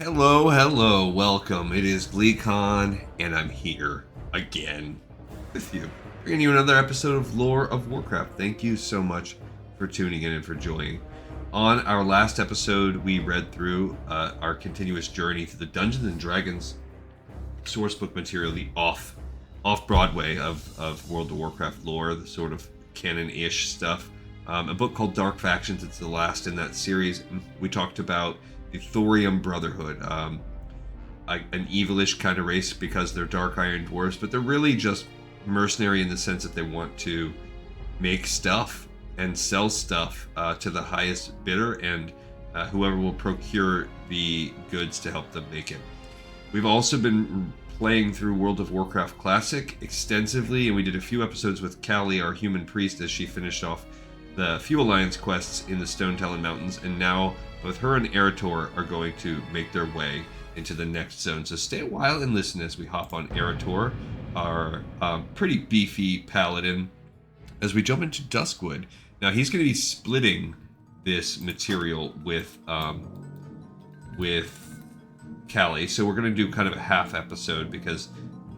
Hello, hello, welcome. It is GleeCon, and I'm here again with you, bringing you another episode of Lore of Warcraft. Thank you so much for tuning in and for joining. On our last episode, we read through our continuous journey through the Dungeons and Dragons sourcebook material, the off Broadway of World of Warcraft lore, the sort of canon-ish stuff. A book called Dark Factions. It's the last in that series. We talked about the Thorium Brotherhood, an evilish kind of race because they're Dark Iron Dwarves, but they're really just mercenary in the sense that they want to make stuff and sell stuff to the highest bidder and whoever will procure the goods to help them make it. We've also been playing through World of Warcraft Classic extensively, and we did a few episodes with Callie, our human priest, as she finished off the few Alliance quests in the Stone Talon Mountains, and now both her and Eretor are going to make their way into the next zone. So stay a while and listen as we hop on Eretor, our pretty beefy paladin, as we jump into Duskwood. Now he's going to be splitting this material with Callie, so we're going to do kind of a half episode because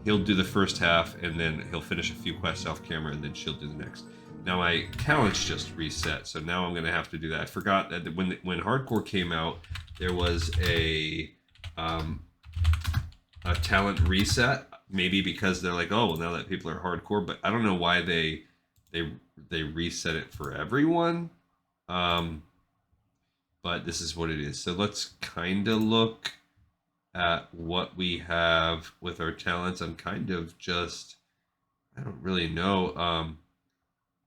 he'll do the first half and then he'll finish a few quests off camera and then she'll do the next. Now my talents just reset, so now I'm going to have to do that. I forgot that when Hardcore came out, there was a talent reset. Maybe because they're like, oh, well, now that people are hardcore, but I don't know why they reset it for everyone. But this is what it is. So let's kind of look at what we have with our talents. I'm kind of just, I don't really know.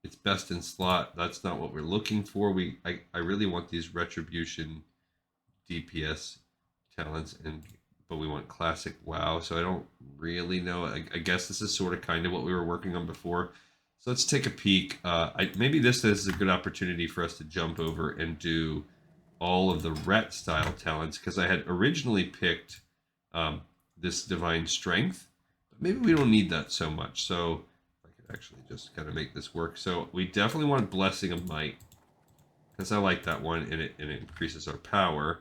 It's best in slot. That's not what we're looking for. I really want these retribution DPS talents, but we want classic WoW. So I don't really know. I guess this is sort of kind of what we were working on before. So let's take a peek. Maybe this is a good opportunity for us to jump over and do all of the Ret style talents, because I had originally picked this Divine Strength, but maybe we don't need that so much. So actually just kind of make this work. So we definitely want Blessing of Might, because I like that one, and it increases our power.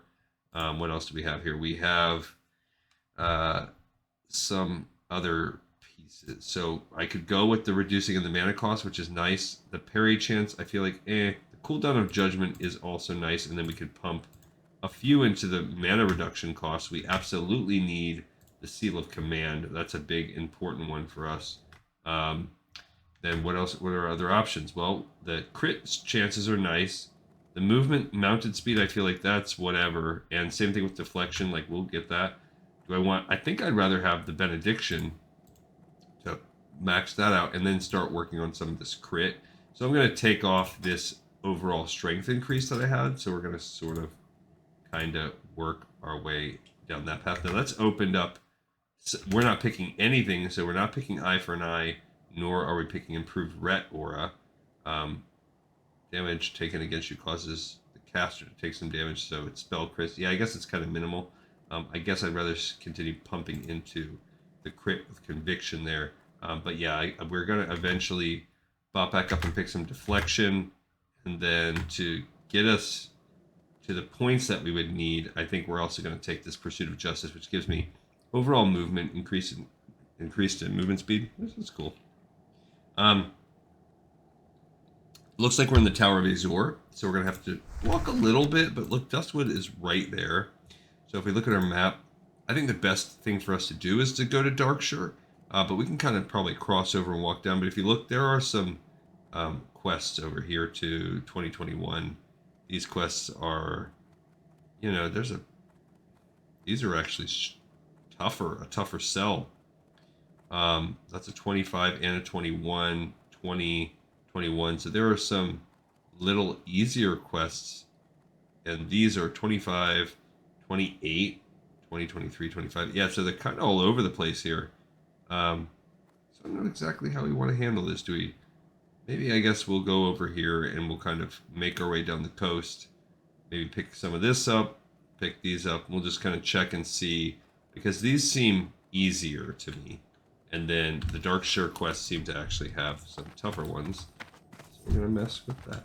What else do we have here? We have some other pieces. So I could go with the reducing of the mana cost, which is nice. The parry chance, I feel like the cooldown of Judgment is also nice, and then we could pump a few into the mana reduction cost. We absolutely need the Seal of Command. That's a big important one for us. Then what else? What are other options? Well, the crit chances are nice. The movement mounted speed, I feel like that's whatever. And same thing with deflection, like we'll get that. I think I'd rather have the Benediction to max that out and then start working on some of this crit. So I'm going to take off this overall strength increase that I had. So we're going to sort of kind of work our way down that path. Now that's opened up. We're not picking anything, so we're not picking Eye for an Eye, nor are we picking improved Ret Aura. Damage taken against you causes the caster to take some damage, so it's spell crit. Yeah, I guess it's kind of minimal. I guess I'd rather continue pumping into the crit with conviction there. But yeah, we're going to eventually bop back up and pick some deflection, and then to get us to the points that we would need, I think we're also going to take this Pursuit of Justice, which gives me overall movement, increased in movement speed. This is cool. Looks like we're in the Tower of Azure, so we're going to have to walk a little bit, but look, Duskwood is right there. So if we look at our map, I think the best thing for us to do is to go to Darkshire, but we can kind of probably cross over and walk down. But if you look, there are some quests over here to 2021. These quests are, these are actually a tougher sell. That's a 25 and a 21, 20, 21. So there are some little easier quests, and these are 25, 28, 20, 23, 25. Yeah, so they're kind of all over the place here. So I don't know exactly how we want to handle this. Maybe I guess we'll go over here and we'll kind of make our way down the coast. Maybe pick some of this up, pick these up. We'll just kind of check and see, because these seem easier to me. And then the Darkshire quests seem to actually have some tougher ones. So we're going to mess with that.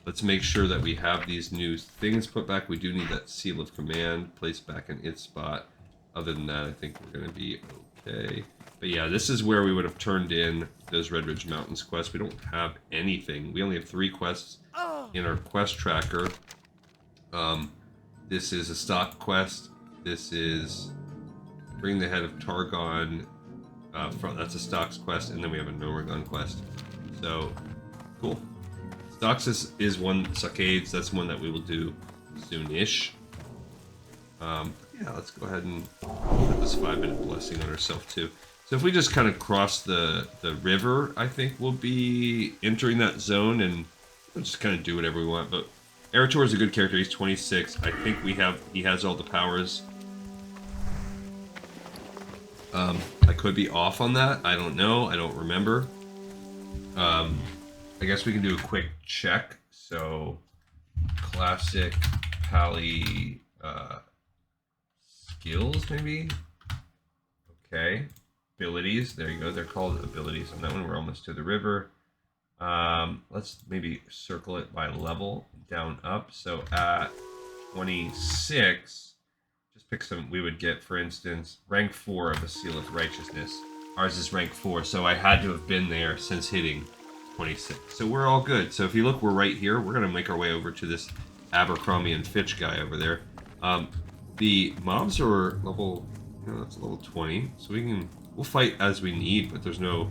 Let's make sure that we have these new things put back. We do need that seal of command placed back in its spot. Other than that, I think we're going to be okay. But yeah, this is where we would have turned in those Red Ridge Mountains quests. We don't have anything. We only have 3 quests in our quest tracker. This is a stock quest. This is bring the head of Targon. That's a stocks quest, and then we have a Noragon quest. So, cool. Stocks is one, Saccades, that's one that we will do soon-ish. Yeah, let's go ahead and put this 5-minute blessing on ourselves too. So if we just kind of cross the river, I think we'll be entering that zone, and we'll just kind of do whatever we want. But Eritor is a good character. He's 26. I think he has all the powers. I could be off on that. I don't know. I don't remember. I guess we can do a quick check. So, classic Pally skills, maybe? Okay. Abilities. There you go. They're called abilities on that one. We're almost to the river. Let's maybe circle it by level, down, up. So, at 26, just pick some, we would get, for instance, rank 4 of the Seal of Righteousness. Ours is rank 4, so I had to have been there since hitting 26. So we're all good. So if you look, we're right here. We're going to make our way over to this Abercrombie and Fitch guy over there. The mobs are level, that's level 20. So we'll fight as we need, but there's no,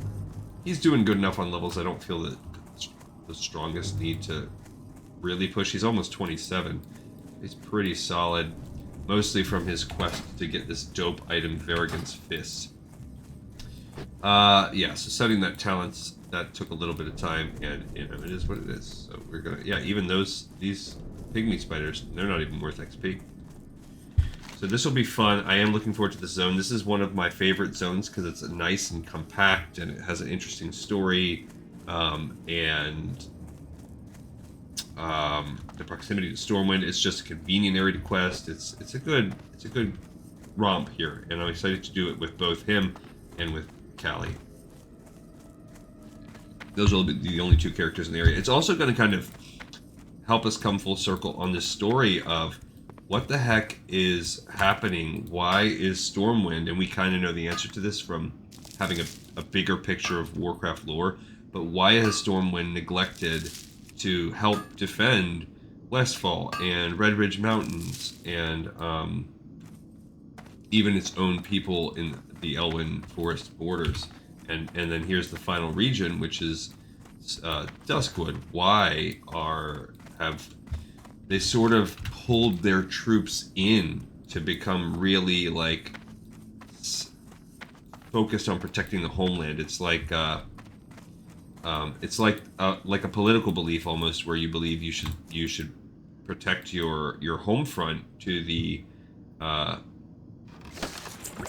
he's doing good enough on levels. I don't feel that the strongest need to really push. He's almost 27. He's pretty solid, mostly from his quest to get this dope item, Varigan's Fist. Yeah, so setting that talents, that took a little bit of time, and it is what it is. So we're gonna, yeah, even these pygmy spiders, they're not even worth XP. So this will be fun. I am looking forward to this zone. This is one of my favorite zones because it's nice and compact, and it has an interesting story, and the proximity to Stormwind. It's just a convenient area to quest. It's a good romp here, and I'm excited to do it with both him and with Callie. Those will be the only 2 characters in the area. It's also going to kind of help us come full circle on this story of what the heck is happening. Why is Stormwind, and we kind of know the answer to this from having a bigger picture of Warcraft lore, but why has Stormwind neglected to help defend Westfall and Red Ridge Mountains and even its own people in the Elwyn Forest borders? And then here's the final region, which is Duskwood. Why have they sort of pulled their troops in to become really like focused on protecting the homeland? It's like a political belief almost, where you believe you should protect your home front to the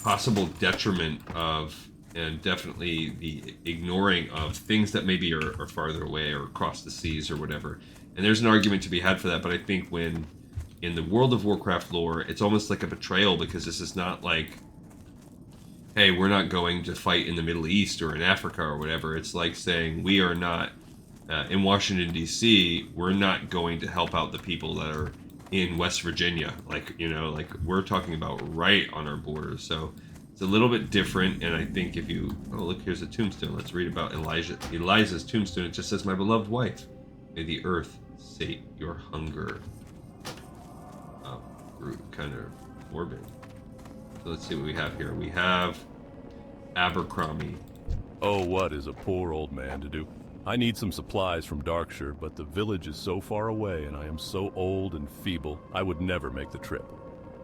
possible detriment of, and definitely the ignoring of, things that maybe are farther away or across the seas or whatever. And there's an argument to be had for that, but I think when in the World of Warcraft lore, it's almost like a betrayal, because this is not like, hey, we're not going to fight in the Middle East or in Africa or whatever. It's like saying we are not, in Washington, D.C., we're not going to help out the people that are in West Virginia. Like, like we're talking about right on our borders. So it's a little bit different, and I think if you, oh, look, here's a tombstone. Let's read about Eliza's tombstone. It just says, "My beloved wife, may the earth sate your hunger." Kind of morbid. So let's see what we have here. We have Abercrombie. Oh, what is a poor old man to do? I need some supplies from Darkshire, but the village is so far away and I am so old and feeble, I would never make the trip.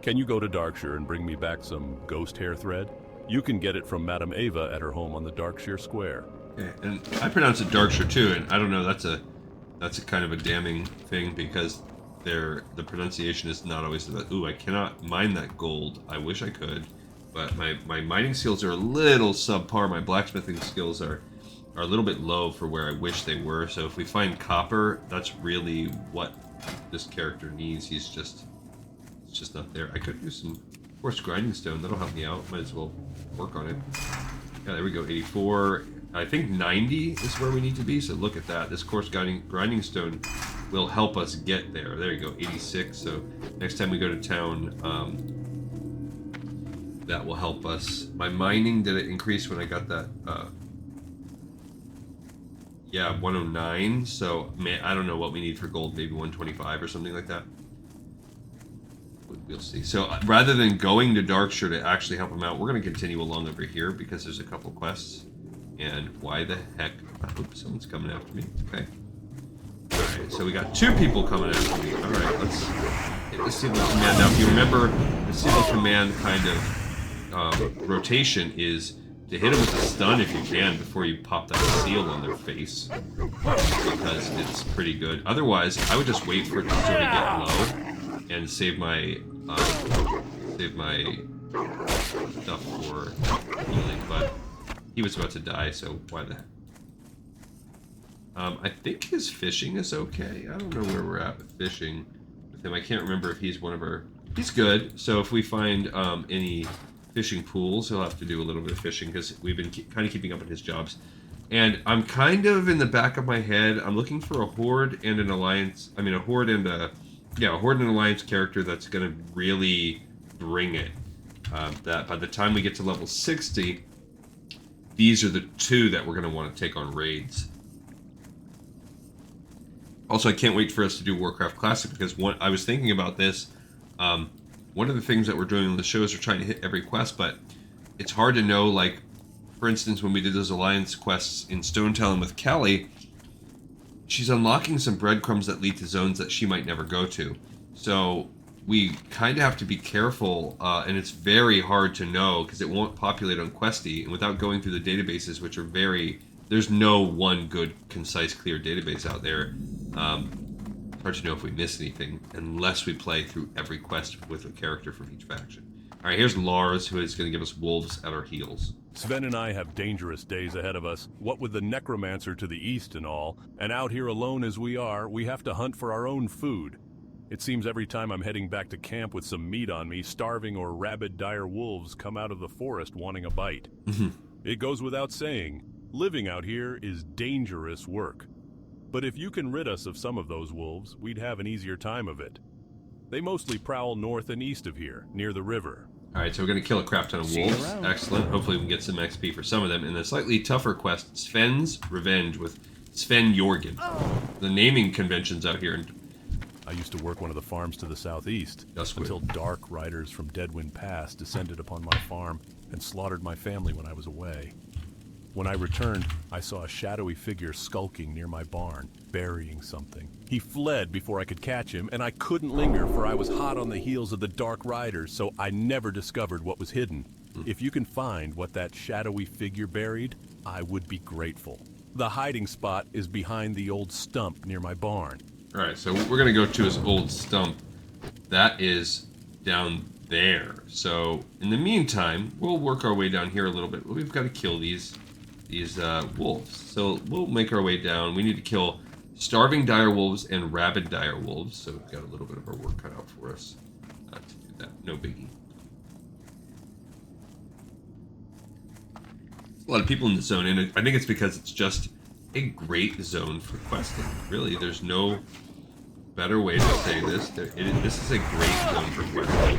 Can you go to Darkshire and bring me back some ghost hair thread? You can get it from Madame Ava at her home on the Darkshire Square. Okay, and I pronounce it Darkshire too, and I don't know, that's a kind of a damning thing, because the pronunciation is not always about, ooh, I cannot mine that gold. I wish I could, but my mining skills are a little subpar. My blacksmithing skills are a little bit low for where I wish they were. So if we find copper, that's really what this character needs. It's just not there. I could use some, of course, grinding stone. That'll help me out. Might as well work on it. Yeah, there we go. 84. I think 90 is where we need to be. So look at that. This coarse grinding stone will help us get there. There you go, 86. So next time we go to town, that will help us. My mining, did it increase when I got that? Yeah, 109. So man, I don't know what we need for gold. Maybe 125 or something like that. We'll see. So rather than going to Darkshire to actually help him out, we're going to continue along over here because there's a couple quests. And why the heck? I hope someone's coming after me. Okay. Alright, so we got 2 people coming after me. Alright, let's hit the signal command. Now, if you remember, the signal command kind of rotation is to hit them with a stun if you can before you pop that seal on their face. Because it's pretty good. Otherwise, I would just wait for it to sort of get low and save my stuff for healing. But he was about to die, so why the heck? I think his fishing is okay. I don't know where we're at with fishing with him. I can't remember if he's one of our... He's good. So if we find any fishing pools, he'll have to do a little bit of fishing because we've been kind of keeping up on his jobs. And I'm kind of in the back of my head, I'm looking for a Horde and an Alliance... I mean, a Horde and a... Yeah, a Horde and Alliance character that's going to really bring it. That by the time we get to level 60... These are the 2 that we're going to want to take on raids. Also, I can't wait for us to do Warcraft Classic because I was thinking about this. One of the things that we're doing on the show is we're trying to hit every quest, but it's hard to know, like, for instance, when we did those Alliance quests in Stone Talon with Kelly, she's unlocking some breadcrumbs that lead to zones that she might never go to. So we kind of have to be careful, and it's very hard to know because it won't populate on Questy, and without going through the databases, which are very... There's no one good, concise, clear database out there. It's hard to know if we miss anything unless we play through every quest with a character from each faction. All right, here's Lars, who is going to give us wolves at our heels. Sven and I have dangerous days ahead of us, what with the necromancer to the east and all, and out here alone as we are, we have to hunt for our own food. It seems every time I'm heading back to camp with some meat on me, starving or rabid dire wolves come out of the forest wanting a bite. It goes without saying, living out here is dangerous work. But if you can rid us of some of those wolves, we'd have an easier time of it. They mostly prowl north and east of here, near the river. Alright, so we're going to kill a crap ton of wolves. Excellent. Hopefully we can get some XP for some of them. And the slightly tougher quest, Sven's Revenge with Sven Jorgen. The naming conventions out here. I used to work one of the farms to the southeast, Duskwood. until dark riders from Deadwind Pass descended upon my farm and slaughtered my family when I was away. When I returned, I saw a shadowy figure skulking near my barn, burying something. He fled before I could catch him, and I couldn't linger for I was hot on the heels of the Dark Riders, so I never discovered what was hidden. If you can find what that shadowy figure buried, I would be grateful. The hiding spot is behind the old stump near my barn. Alright, so we're going to go to his old stump. That is down there. So, in the meantime, we'll work our way down here a little bit. We've got to kill these wolves. So we'll make our way down. We need to kill starving dire wolves and rabid dire wolves. So we've got a little bit of our work cut out for us to do that. No biggie. There's a lot of people in the zone, and I think it's because it's just a great zone for questing. Really, there's no better way to say this. This is a great zone for questing.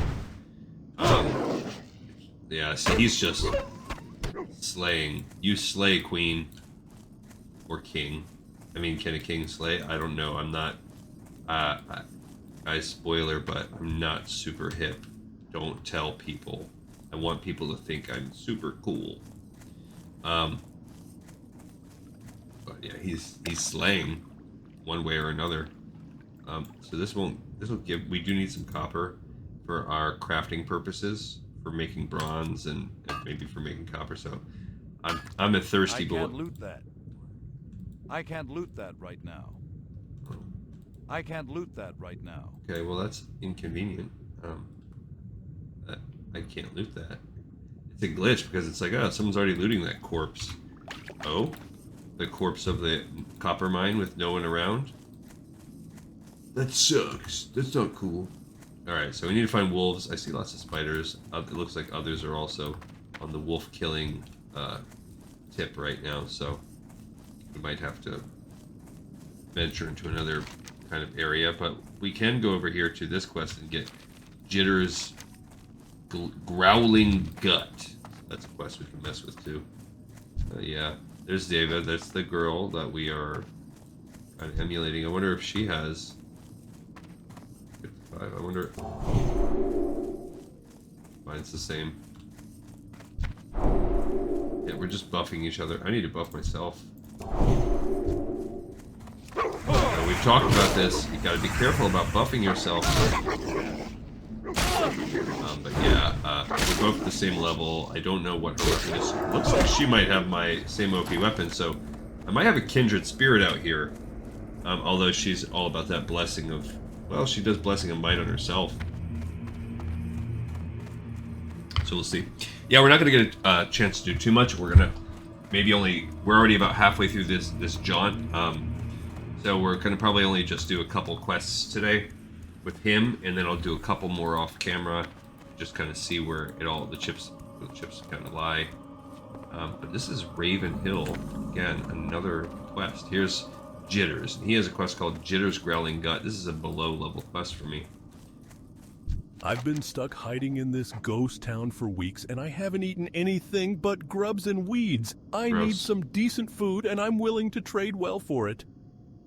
Yeah, so he's just slaying. You slay, queen. Or king. I mean, can a king slay? I don't know. I'm not... guys, spoiler, but I'm not super hip. Don't tell people. I want people to think I'm super cool. But yeah, he's slaying one way or another. So this will give... We do need some copper for our crafting purposes. For making bronze and maybe for making copper, so I'm a thirsty boy. I can't loot that. I can't loot that right now. I can't loot that right now. Okay, well that's inconvenient. I can't loot that. It's a glitch because it's like, oh, someone's already looting that corpse. Oh, the corpse of the copper mine with no one around. That sucks. That's not cool. Alright, so we need to find wolves. I see lots of spiders. It looks like others are also on the wolf killing tip right now, so we might have to venture into another kind of area, but we can go over here to this quest and get Jitter's Growling Gut. That's a quest we can mess with too. Yeah, there's David. That's the girl that we are kind of emulating. I wonder if she has 55. I wonder. Mine's the same. Yeah, we're just buffing each other. I need to buff myself. We've talked about this. You gotta be careful about buffing yourself. But yeah, we're both at the same level. I don't know what her weapon is. Looks like she might have my same OP weapon, so I might have a kindred spirit out here. Although she's all about that blessing of... Well, she does blessing of might on herself. So we'll see. Yeah, we're not going to get a chance to do too much. We're going to maybe only... We're already about halfway through this jaunt. So we're going to probably only just do a couple quests today with him, and then I'll do a couple more off camera, just kind of see where the chips kind of lie. But this is Raven Hill. Again, another quest. Here's Jitters. He has a quest called Jitter's Growling Gut. This is a below level quest for me. I've been stuck hiding in this ghost town for weeks, and I haven't eaten anything but grubs and weeds. I Gross. need some decent food, and I'm willing to trade well for it.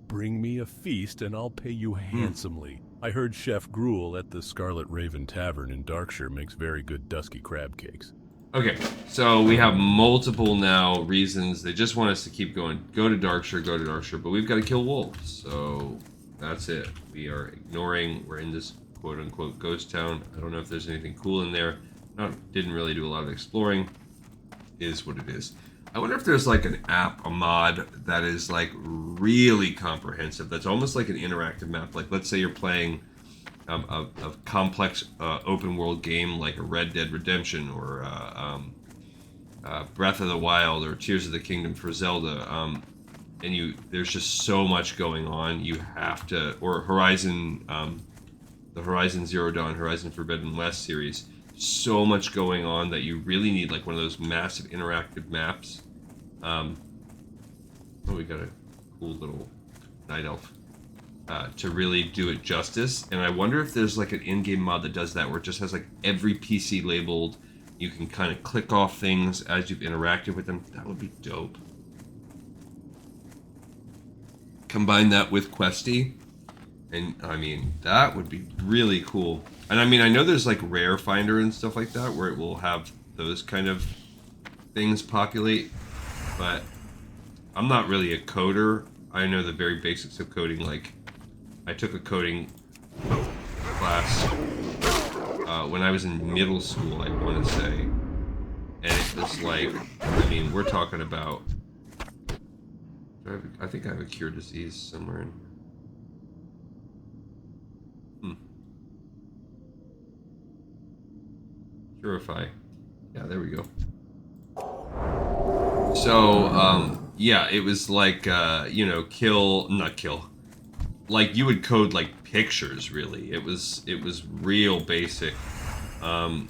Bring me a feast, and I'll pay you handsomely. I heard Chef Gruel at the Scarlet Raven Tavern in Darkshire makes very good dusky crab cakes. Okay, so we have multiple now reasons. They just want us to keep going. Go to Darkshire, but we've got to kill wolves. So that's it. We are ignoring. We're in this quote-unquote ghost town. I don't know if there's anything cool in there. Didn't really do a lot of exploring. Is what it is. I wonder if there's like an app, a mod that is like really comprehensive. That's almost like an interactive map. Like let's say you're playing a complex open world game like a Red Dead Redemption or Breath of the Wild or Tears of the Kingdom for Zelda. And there's just so much going on. You have to, or Horizon, the Horizon Zero Dawn, Horizon Forbidden West series. So much going on that you really need like one of those massive interactive maps. Oh, we got a cool little night elf to really do it justice. And I wonder if there's like an in-game mod that does that, where it just has like every PC labeled. You can kind of click off things as you've interacted with them. That would be dope. Combine that with Questy, and I mean that would be really cool. And I mean, I know there's like Rare Finder and stuff like that where it will have those kind of things populate, but I'm not really a coder. I know the very basics of coding. Like, I took a coding class when I was in middle school, I want to say, and it was like, I mean, we're talking about, I think I have a cure disease somewhere in. Purify. Yeah, there we go. So, yeah, it was like, you know, not kill. Like, you would code, like, pictures, really. It was real basic. And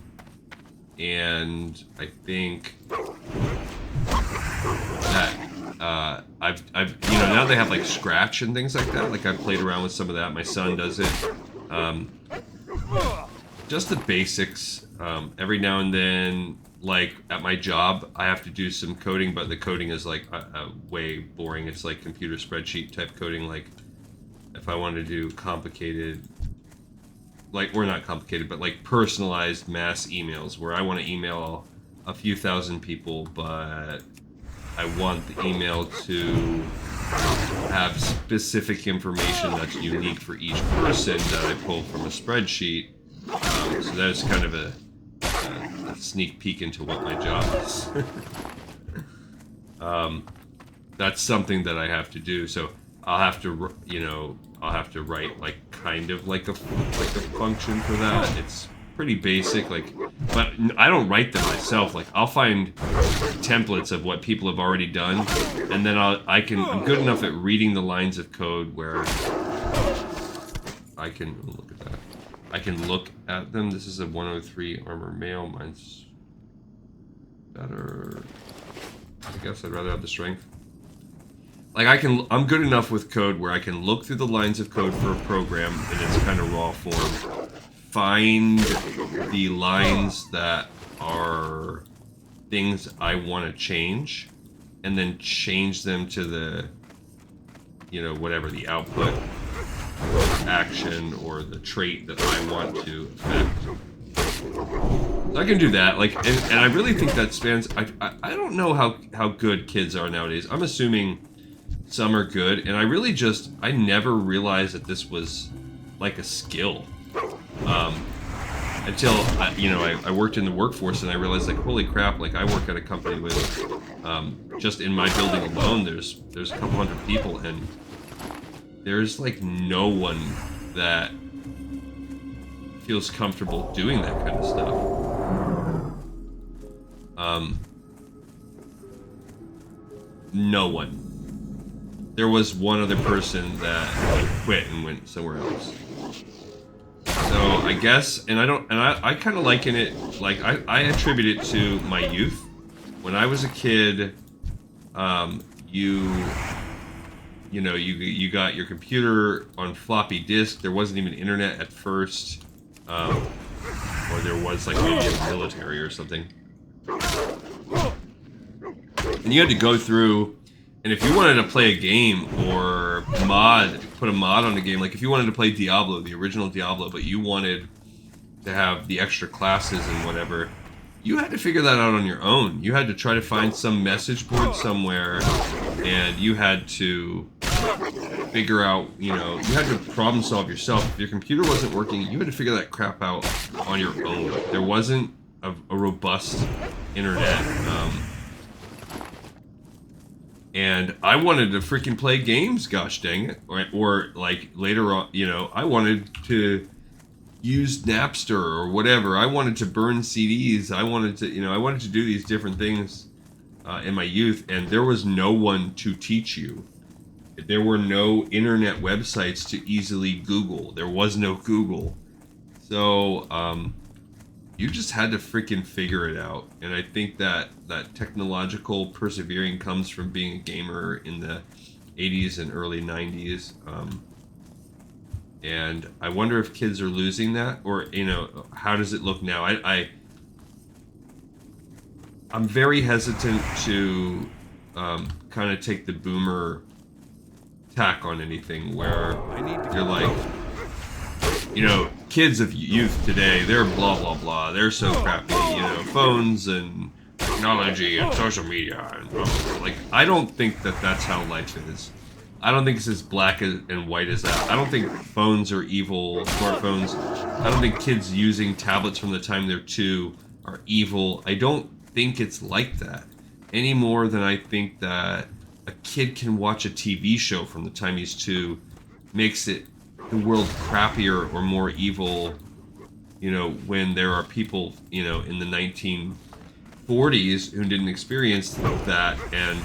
I think that, I've, you know, now they have, like, Scratch and things like that. Like, I've played around with some of that. My son does it. Just the basics. Every now and then, like at my job, I have to do some coding, but the coding is like way boring. It's like computer spreadsheet type coding. Like if I wanted to do complicated, like, or not complicated, but like personalized mass emails where I want to email a few thousand people, but I want the email to have specific information that's unique for each person that I pull from a spreadsheet. So that's kind of a sneak peek into what my job is. That's something that I have to do. So I'll have to, you know, I'll have to write like kind of like a function for that. It's pretty basic, like, but I don't write them myself. Like I'll find templates of what people have already done, and then I'm good enough at reading the lines of code where I can look at that. I can look at them. This is a 103 armor male. Mine's better. I guess I'd rather have the strength. like I'm good enough with code where I can look through the lines of code for a program in its kind of raw form, find the lines that are things I want to change, and then change them to the, you know, whatever the output action or the trait that I want to affect. So I can do that, like, and I really think that spans. I don't know how good kids are nowadays. I'm assuming some are good, and I never realized that this was like a skill until I worked in the workforce, and I realized, like, holy crap, like, I work at a company with just in my building alone there's a couple hundred people, and there's like no one that feels comfortable doing that kind of stuff. No one. There was one other person that quit and went somewhere else. So I guess, and I kind of liken it, like, I attribute it to my youth. When I was a kid, you got your computer on floppy disk. There wasn't even internet at first, or there was, like, maybe a military or something. And you had to go through, and if you wanted to play a game or put a mod on a game, like if you wanted to play Diablo, the original Diablo, but you wanted to have the extra classes and whatever, you had to figure that out on your own. You had to try to find some message board somewhere, and you had to figure out, you had to problem solve yourself. If your computer wasn't working, you had to figure that crap out on your own. There wasn't a robust internet. And I wanted to freaking play games, gosh dang it. Or like later on, I wanted to use Napster or whatever. I wanted to burn CDs. I wanted to do these different things in my youth, and there was no one to teach you. There were no internet websites to easily Google. There was no Google. So, you just had to freaking figure it out. And I think that technological persevering comes from being a gamer in the 80s and early 90s. And I wonder if kids are losing that, or, how does it look now? I'm very hesitant to kind of take the boomer tack on anything where you're like, kids of youth today, they're blah, blah, blah. They're so crappy, phones and technology and social media. And blah, blah, blah. Like, I don't think that that's how life is. I don't think it's as black and white as that. I don't think phones are evil, smartphones. I don't think kids using tablets from the time they're 2 are evil. I don't think it's like that any more than I think that a kid can watch a TV show from the time he's 2 makes it the world crappier or more evil, when there are people, in the 1940s who didn't experience that, and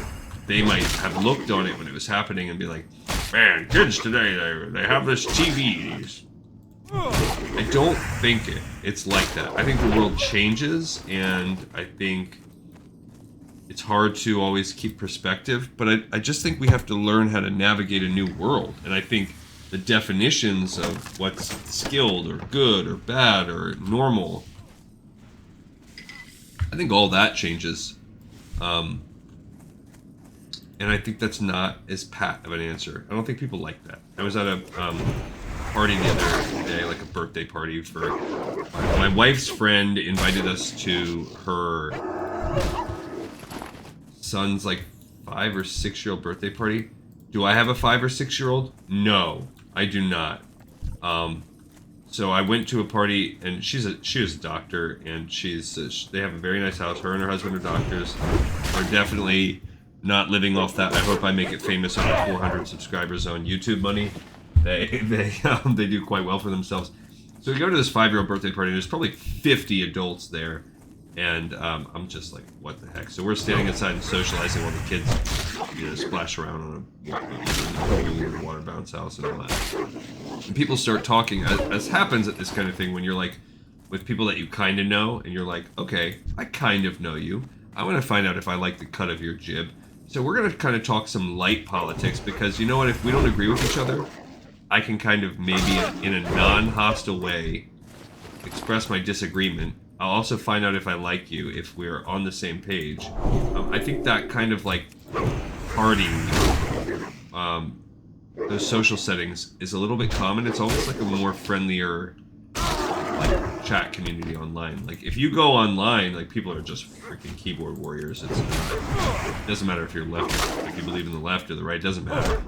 they might have looked on it when it was happening and be like, man, kids today, they have this TV. I don't think it's like that. I think the world changes, and I think it's hard to always keep perspective, but I just think we have to learn how to navigate a new world. And I think the definitions of what's skilled or good or bad or normal, I think all that changes. And I think that's not as pat of an answer. I don't think people like that. I was at a party the other day, like a birthday party for my wife's friend invited us to her son's like 5 or 6-year-old birthday party. Do I have a 5 or 6-year-old? No, I do not. So I went to a party, and she was a doctor, and they have a very nice house. Her and her husband are doctors. Are definitely not living off that. I hope I make it famous on the 400 subscribers on YouTube money. They do quite well for themselves. So we go to this 5-year-old birthday party, and there's probably 50 adults there. And I'm just like, what the heck? So we're standing outside and socializing while the kids, splash around on a water bounce house and all that. And people start talking, as happens at this kind of thing when you're like with people that you kind of know, and you're like, okay, I kind of know you. I want to find out if I like the cut of your jib. So we're going to kind of talk some light politics because, you know what, if we don't agree with each other, I can kind of maybe in a non-hostile way express my disagreement. I'll also find out if I like you, if we're on the same page. I think that kind of like partying, those social settings is a little bit common. It's almost like a more friendlier like chat community online. Like if you go online, like people are just freaking keyboard warriors. It doesn't matter if you're left, if you believe in the left or the right. It doesn't matter.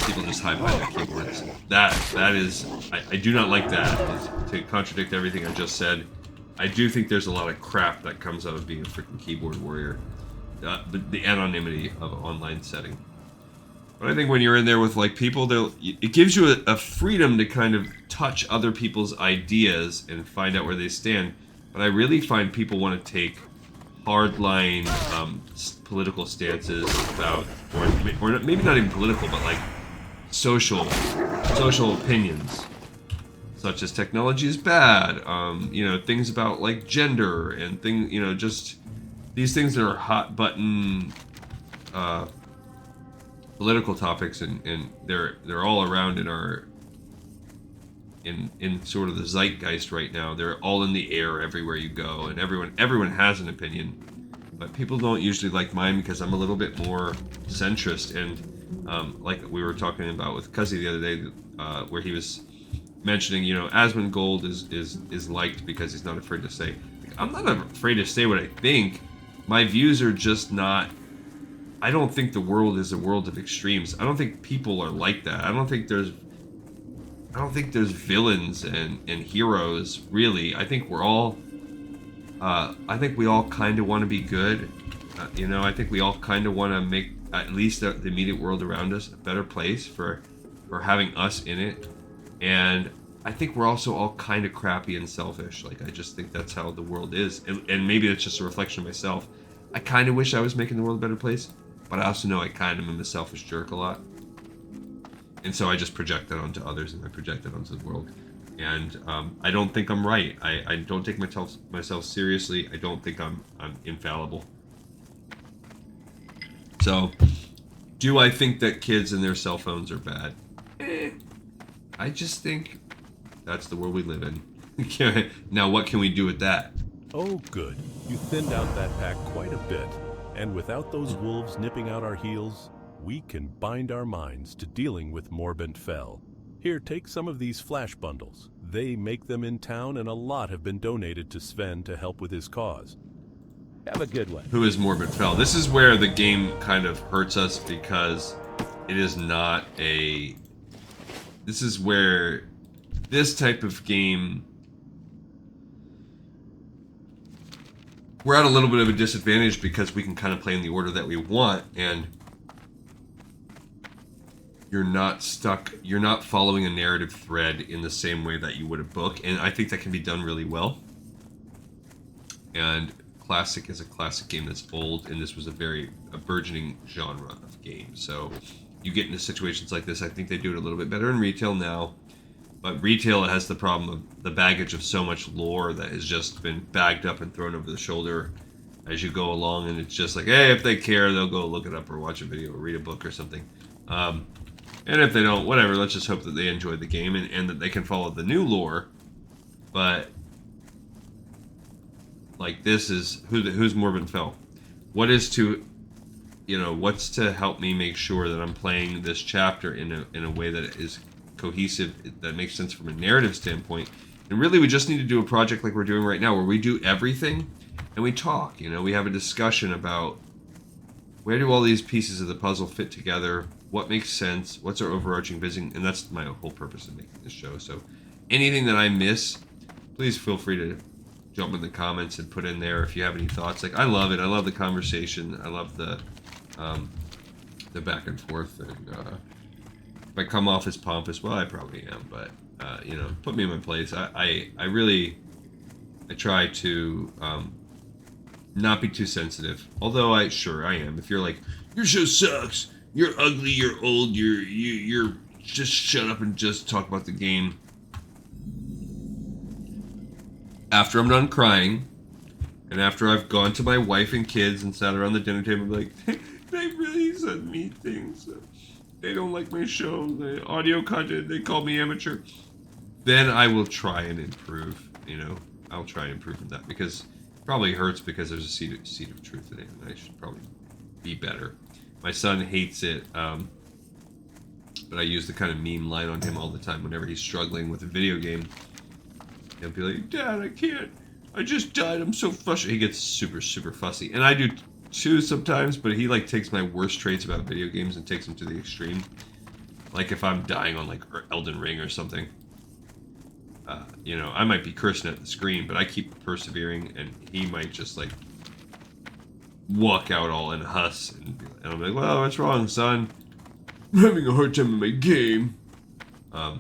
People just hide behind their keyboards. That is, I do not like that. To contradict everything I just said, I do think there's a lot of crap that comes out of being a freaking keyboard warrior. The anonymity of an online setting. But I think when you're in there with like people, it gives you a freedom to kind of touch other people's ideas and find out where they stand. But I really find people want to take hardline political stances about, or maybe not even political, but like social opinions, such as technology is bad. You know, things about like gender and things. You know, just these things that are hot button. Political topics, and they're all around in our in sort of the zeitgeist right now. They're all in the air everywhere you go, and everyone has an opinion, but people don't usually like mine because I'm a little bit more centrist. And like we were talking about with Cuzzy the other day, where he was mentioning, you know, Asmongold is liked because he's not afraid to say. Like, I'm not afraid to say what I think. My views are just not. I don't think the world is a world of extremes. I don't think people are like that. I don't think there's villains and heroes, really. I think we're all I think we all kind of want to be good. You know, I think we all kind of want to make at least the immediate world around us a better place for having us in it. And I think we're also all kind of crappy and selfish. Like, I just think that's how the world is. And maybe it's just a reflection of myself. I kind of wish I was making the world a better place. But I also know I kind of am a selfish jerk a lot. And so I just project that onto others, and I project that onto the world. And I don't think I'm right. I don't take myself seriously. I don't think I'm infallible. So, do I think that kids and their cell phones are bad? I just think that's the world we live in. Now, what can we do with that? Oh, good. You thinned out that pack quite a bit. And without those wolves nipping out our heels, we can bind our minds to dealing with Morbent Fell. Here, take some of these flash bundles. They make them in town, and a lot have been donated to Sven to help with his cause. Have a good one. Who is Morbent Fell? This is where the game kind of hurts us because it is not a... This is where this type of game... We're at a little bit of a disadvantage because we can kind of play in the order that we want, and you're not stuck, you're not following a narrative thread in the same way that you would a book, and I think that can be done really well. And Classic is a classic game that's old, and this was a burgeoning genre of game. So you get into situations like this, I think they do it a little bit better in retail now. But retail has the problem of the baggage of so much lore that has just been bagged up and thrown over the shoulder as you go along, and it's just like, hey, if they care, they'll go look it up or watch a video or read a book or something. And if they don't, whatever, let's just hope that they enjoy the game and that they can follow the new lore. But, like, this is, who's Morbent Fell? What is to, you know, what's to help me make sure that I'm playing this chapter in a way that is cohesive, that makes sense from a narrative standpoint. And really, we just need to do a project like we're doing right now, where we do everything and we talk. You know, we have a discussion about where do all these pieces of the puzzle fit together, what makes sense, what's our overarching vision, and that's my whole purpose of making this show. So anything that I miss, please feel free to jump in the comments and put in there if you have any thoughts. Like, I love it. I love the conversation. I love the back and forth. And if I come off as pompous, well, I probably am, but you know, put me in my place. I really try to not be too sensitive. Although I am. If you're like, your show sucks, you're ugly, you're old, you're just shut up and just talk about the game. After I'm done crying And after I've gone to my wife and kids and sat around the dinner table, I'm like, they really said me things. They don't like my show, the audio content, they call me amateur. Then I will try and improve, you know. I'll try and improve in that, because it probably hurts because there's a seed of truth in it, and I should probably be better. My son hates it, but I use the kind of meme line on him all the time whenever he's struggling with a video game. He'll be like, Dad, I can't. I just died. I'm so frustrated. He gets super, super fussy. And I do too sometimes, but he like takes my worst traits about video games and takes them to the extreme. Like if I'm dying on like Elden Ring or something. You know, I might be cursing at the screen, but I keep persevering, and he might just like walk out all in a huss. And I'm like, well, what's wrong, son? I'm having a hard time in my game. And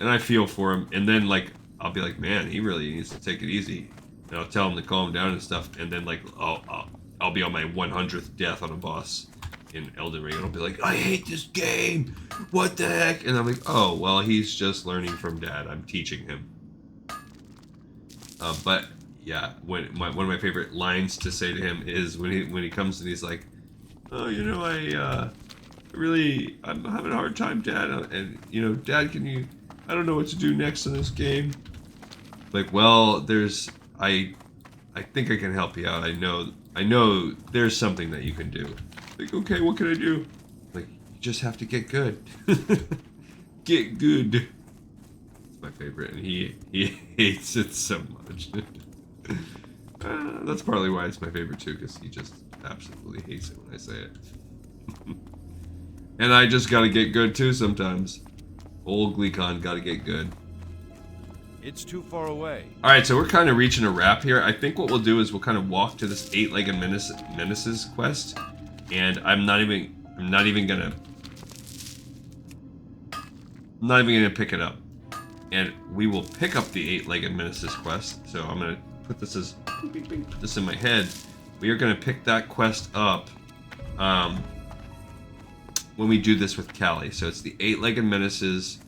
I feel for him, and then like I'll be like, man, he really needs to take it easy. And I'll tell him to calm down and stuff, and then like I'll be on my 100th death on a boss in Elden Ring, and I'll be like, I hate this game. What the heck? And I'm like, oh well, he's just learning from Dad. I'm teaching him. But yeah, one of my favorite lines to say to him is when he comes and he's like, oh, you know, I'm having a hard time, Dad, and you know, Dad, I don't know what to do next in this game. Like, well, I think I can help you out. I know there's something that you can do. Like, okay, what can I do? Like, you just have to get good. Get good. It's my favorite, and he hates it so much. That's partly why it's my favorite too, because he just absolutely hates it when I say it. And I just gotta get good too sometimes. Old GleeCon gotta get good. It's too far away. Alright, so we're kind of reaching a wrap here. I think what we'll do is we'll kind of walk to this 8-legged menaces quest. And I'm not even gonna pick it up. And we will pick up the 8-legged menaces quest. So I'm gonna put this in my head. We are gonna pick that quest up when we do this with Callie. So it's the 8-legged menaces.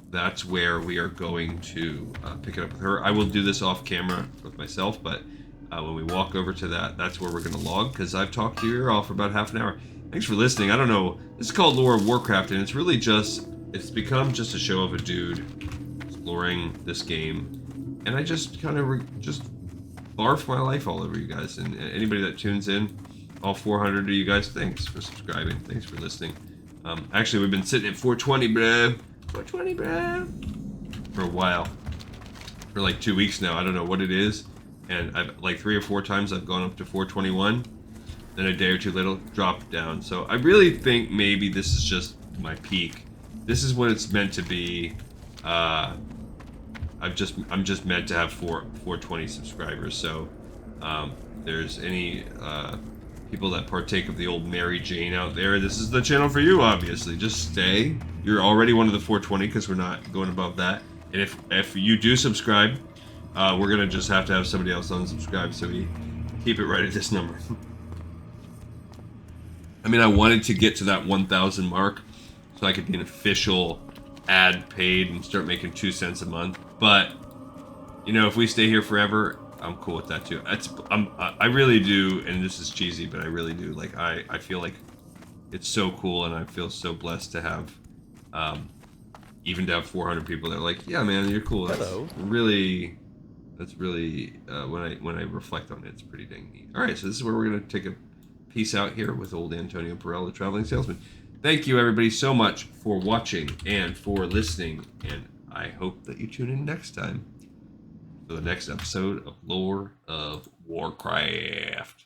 That's where we are going to pick it up with her. I will do this off camera with myself, but when we walk over to that, that's where we're going to log, because I've talked to you all for about half an hour. Thanks for listening. I don't know. This is called Lore of Warcraft, and it's really it's become just a show of a dude exploring this game. And I just kind of just barf my life all over you guys. And anybody that tunes in, all 400 of you guys, thanks for subscribing. Thanks for listening. Actually, we've been sitting at 420, bro. 420, bro. For a while. For like 2 weeks now. I don't know what it is. And I've like 3 or 4 times I've gone up to 421. Then a day or two later, dropped down. So I really think maybe this is just my peak. This is what it's meant to be. I'm just meant to have 420 subscribers. So there's any people that partake of the old Mary Jane out there, this is the channel for you, obviously. Just stay. You're already one of the 420 because we're not going above that. And if you do subscribe, we're going to just have to have somebody else unsubscribe, so we keep it right at this number. I mean, I wanted to get to that 1,000 mark so I could be an official ad paid and start making 2 cents a month. But, you know, if we stay here forever, I'm cool with that too. I really do, and this is cheesy, but I really do. Like, I feel like it's so cool, and I feel so blessed to have, even to have 400 people that are like, yeah, man, you're cool. Hello. That's really, when I reflect on it, it's pretty dang neat. All right, so this is where we're going to take a piece out here with old Antonio Perel, the traveling salesman. Thank you, everybody, so much for watching and for listening, and I hope that you tune in next time for the next episode of Lore of Warcraft.